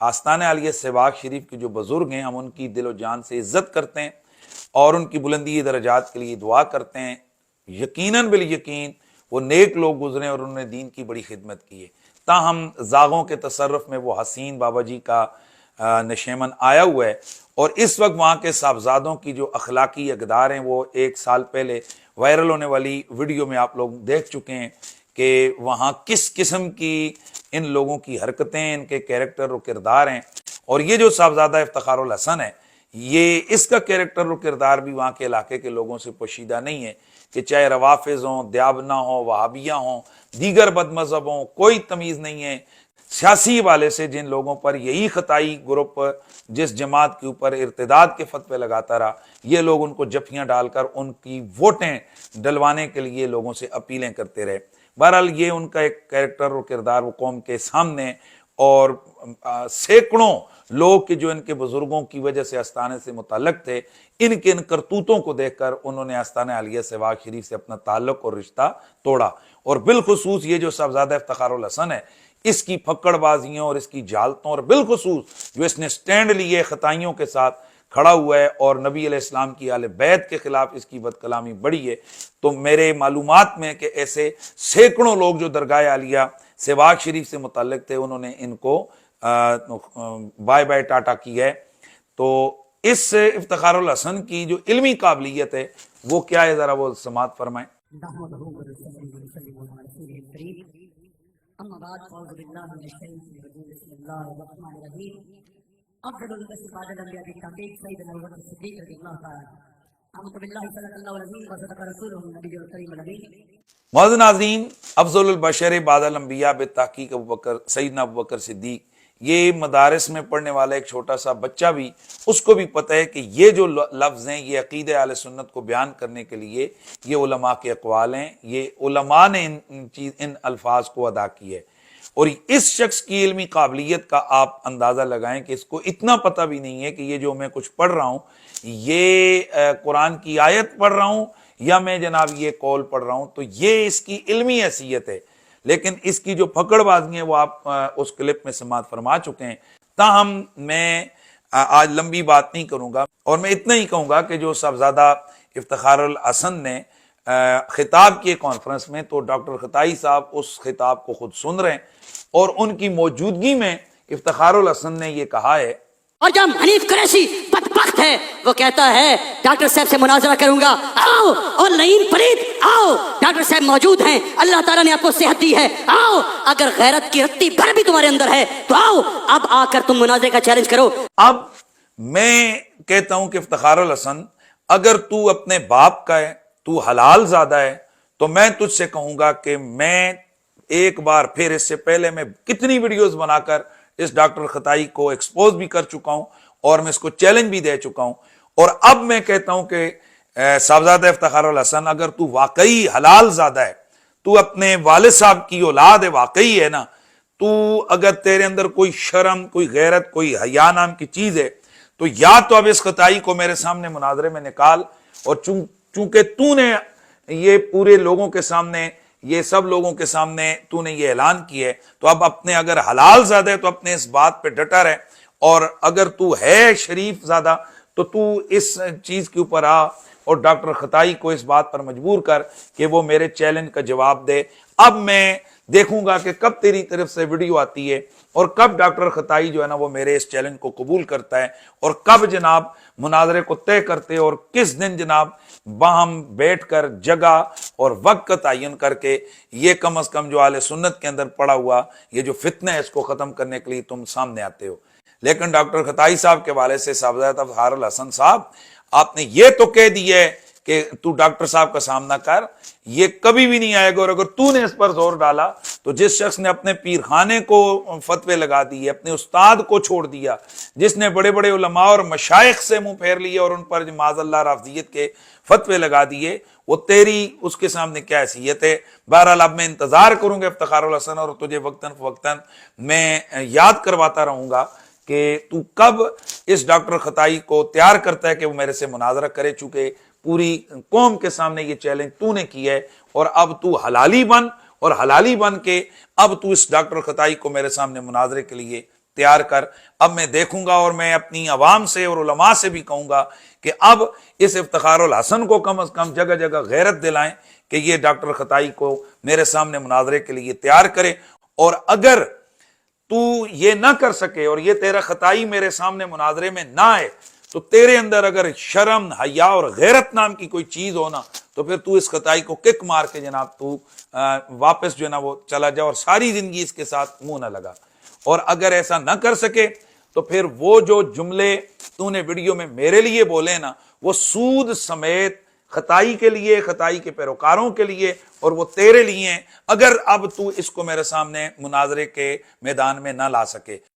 آستانہ عالیہ سواق شریف کے جو بزرگ ہیں ہم ان کی دل و جان سے عزت کرتے ہیں اور ان کی بلندی درجات کے لیے دعا کرتے ہیں. یقیناً بالیقین وہ نیک لوگ گزرے اور انہوں نے دین کی بڑی خدمت کی ہے. تاہم زاغوں کے تصرف میں وہ حسین بابا جی کا نشیمن آیا ہوا ہے اور اس وقت وہاں کے صاحبزادوں کی جو اخلاقی اقدار ہیں وہ 1 سال پہلے وائرل ہونے والی ویڈیو میں آپ لوگ دیکھ چکے ہیں کہ وہاں کس قسم کی ان لوگوں کی حرکتیں، ان کے کیریکٹر و کردار ہیں. اور یہ جو صاحبزادہ افتخار الحسن ہے یہ اس کا کیریکٹر و کردار بھی وہاں کے علاقے کے لوگوں سے پوشیدہ نہیں ہے کہ چاہے روافظ ہوں، دیابنہ ہوں، وہابیہ ہوں، دیگر بد مذہب ہوں، کوئی تمیز نہیں ہے. سیاسی حوالے سے جن لوگوں پر یہی خطائی گروپ جس جماعت کے اوپر ارتداد کے فتوے لگاتا رہا، یہ لوگ ان کو جفیاں ڈال کر ان کی ووٹیں ڈلوانے کے لیے لوگوں سے اپیلیں کرتے رہے. بہرحال یہ ان کا ایک کیریکٹر و کردار وہ قوم کے سامنے، اور سینکڑوں لوگ کہ جو ان کے بزرگوں کی وجہ سے آستانے سے متعلق تھے، ان کے ان کرتوتوں کو دیکھ کر انہوں نے آستانہ عالیہ سواق شریف سے اپنا تعلق اور رشتہ توڑا. اور بالخصوص یہ جو صاحبزادہ افتخار الحسن ہے اس کی پھکڑ بازیوں اور اس کی جالتوں، اور بالخصوص جو اس نے سٹینڈ لیے خطائیوں کے ساتھ کھڑا ہوا ہے اور نبی علیہ السلام کی آل بیت کے خلاف اس کی بد کلامی بڑی ہے، تو میرے معلومات میں کہ ایسے سینکڑوں لوگ جو درگاہ عالیہ سواق شریف سے متعلق تھے انہوں نے ان کو بائے بائے ٹاٹا کی ہے. تو اس افتخار الحسن کی جو علمی قابلیت ہے وہ کیا ہے، ذرا وہ سماعت فرمائیں. اما بعد اعوذ باللہ من الشیطان الرجیم بسم اللہ الرحمن الرحیم افضل الناس بعد الانبیاء بالتحقیق سیدنا ابو بکر صدیق رضی اللہ تعالی اعوذ باللہ صدق اللہ العظیم وصدق رسولہ النبی الکریم الامین. معزز ناظرین، افضل البشر بعد الانبیاء بالتحقیق ابو بکر، سیدنا ابو بکر صدیق، یہ مدارس میں پڑھنے والا ایک چھوٹا سا بچہ بھی اس کو بھی پتہ ہے کہ یہ جو لفظ ہیں یہ عقیدہ اہل سنت کو بیان کرنے کے لیے یہ علماء کے اقوال ہیں، یہ علماء نے ان الفاظ کو ادا کی ہے. اور اس شخص کی علمی قابلیت کا آپ اندازہ لگائیں کہ اس کو اتنا پتہ بھی نہیں ہے کہ یہ جو میں کچھ پڑھ رہا ہوں یہ قرآن کی آیت پڑھ رہا ہوں یا میں جناب یہ قول پڑھ رہا ہوں. تو یہ اس کی علمی حیثیت ہے، لیکن اس کی جو پھکڑ بازی ہیں وہ آپ اس کلپ میں سماعت فرما چکے ہیں. تاہم میں آج لمبی بات نہیں کروں گا اور میں اتنا ہی کہوں گا کہ جو صاحبزادہ افتخار الحسن نے خطاب کیے کانفرنس میں، تو ڈاکٹر خطائی صاحب اس خطاب کو خود سن رہے ہیں اور ان کی موجودگی میں افتخار الحسن نے یہ کہا ہے. اور جب حنیف قریشی بدبخت ہے وہ کہتا ہے ڈاکٹر صاحب سے مناظرہ کروں گا، آؤ. اور لعین پلید آؤ، ڈاکٹر صاحب موجود ہیں، اللہ تعالیٰ نے آپ کو صحت دی ہے، آؤ. اگر غیرت کی رتی بھر بھی تمہارے اندر ہے تو آؤ، اب آ کر تم مناظرے کا چیلنج کرو. اب میں کہتا ہوں کہ افتخار الحسن اگر تو اپنے باپ کا ہے، تو حلال زادہ ہے، تو میں تجھ سے کہوں گا کہ میں ایک بار پھر، اس سے پہلے میں کتنی ویڈیوز بنا کر اس ڈاکٹر خطائی کو ایکسپوز بھی کر چکا ہوں اور میں اس کو چیلنج بھی دے چکا ہوں. اور اب میں کہتا ہوں کہ صاحبزادہ افتخار الحسن اگر تو واقعی حلال زادہ ہے، تو اپنے والد صاحب کی اولاد ہے، واقعی ہے نا، تو اگر تیرے اندر کوئی شرم، کوئی غیرت، کوئی حیا نام کی چیز ہے، تو یا تو اب اس خطائی کو میرے سامنے مناظرے میں نکال. اور چونکہ تو نے یہ پورے لوگوں کے سامنے، یہ سب لوگوں کے سامنے تو نے یہ اعلان کیا ہے، تو اب اپنے اگر حلال زادہ ہے تو اپنے اس بات پہ ڈٹا رہے، اور اگر تو ہے شریف زادہ تو تو اس چیز کے اوپر آ اور ڈاکٹر خطائی کو اس بات پر مجبور کر کہ وہ میرے چیلنج کا جواب دے. اب میں دیکھوں گا کہ کب تیری طرف سے ویڈیو آتی ہے اور کب ڈاکٹر خطائی جو ہے نا وہ میرے اس چیلنج کو قبول کرتا ہے، اور کب جناب مناظرے کو طے کرتے اور کس دن جناب باہم بیٹھ کر جگہ اور وقت کا تعین کر کے یہ کم از کم جو اہل سنت کے اندر پڑا ہوا یہ جو فتنہ ہے اس کو ختم کرنے کے لیے تم سامنے آتے ہو. لیکن ڈاکٹر خطائی صاحب کے والے سے صاحبزادہ افتخار الحسن صاحب، آپ نے یہ تو کہہ دیا ہے کہ تو ڈاکٹر صاحب کا سامنا کر، یہ کبھی بھی نہیں آئے گا. اور اگر تو نے اس پر زور ڈالا تو جس شخص نے اپنے پیر خانے کو فتوے لگا دیے، اپنے استاد کو چھوڑ دیا، جس نے بڑے بڑے علماء اور مشائخ سے منہ پھیر لیے اور ان پر معاذ اللہ رافضیت کے فتوے لگا دیے، وہ تیری اس کے سامنے کیا حیثیت ہے. بہرحال اب میں انتظار کروں گا افتخار الحسن، اور تجھے وقتاً فوقتاً میں یاد کرواتا رہوں گا کہ تو کب اس ڈاکٹر خطائی کو تیار کرتا ہے کہ وہ میرے سے مناظرہ کرے. چونکہ پوری قوم کے سامنے یہ چیلنج تو نے کیا ہے، اور اب تو حلالی بن، اور حلالی بن کے اب تو اس ڈاکٹر خطائی کو میرے سامنے مناظرے کے لیے تیار کر. اب میں دیکھوں گا اور میں اپنی عوام سے اور علماء سے بھی کہوں گا کہ اب اس افتخار الحسن کو کم از کم جگہ جگہ غیرت دلائیں کہ یہ ڈاکٹر خطائی کو میرے سامنے مناظرے کے لیے تیار کرے. اور اگر تو یہ نہ کر سکے اور یہ تیرا خطائی میرے سامنے مناظرے میں نہ آئے تو تیرے اندر اگر شرم، حیا اور غیرت نام کی کوئی چیز ہونا تو پھر تو اس خطائی کو کک مار کے جناب تو واپس جو ہے نا وہ چلا جا اور ساری زندگی اس کے ساتھ منہ نہ لگا. اور اگر ایسا نہ کر سکے تو پھر وہ جو جملے تو نے ویڈیو میں میرے لیے بولے نا وہ سود سمیت خطائی کے لیے، خطائی کے پیروکاروں کے لیے اور وہ تیرے لیے ہیں، اگر اب تو اس کو میرے سامنے مناظرے کے میدان میں نہ لا سکے.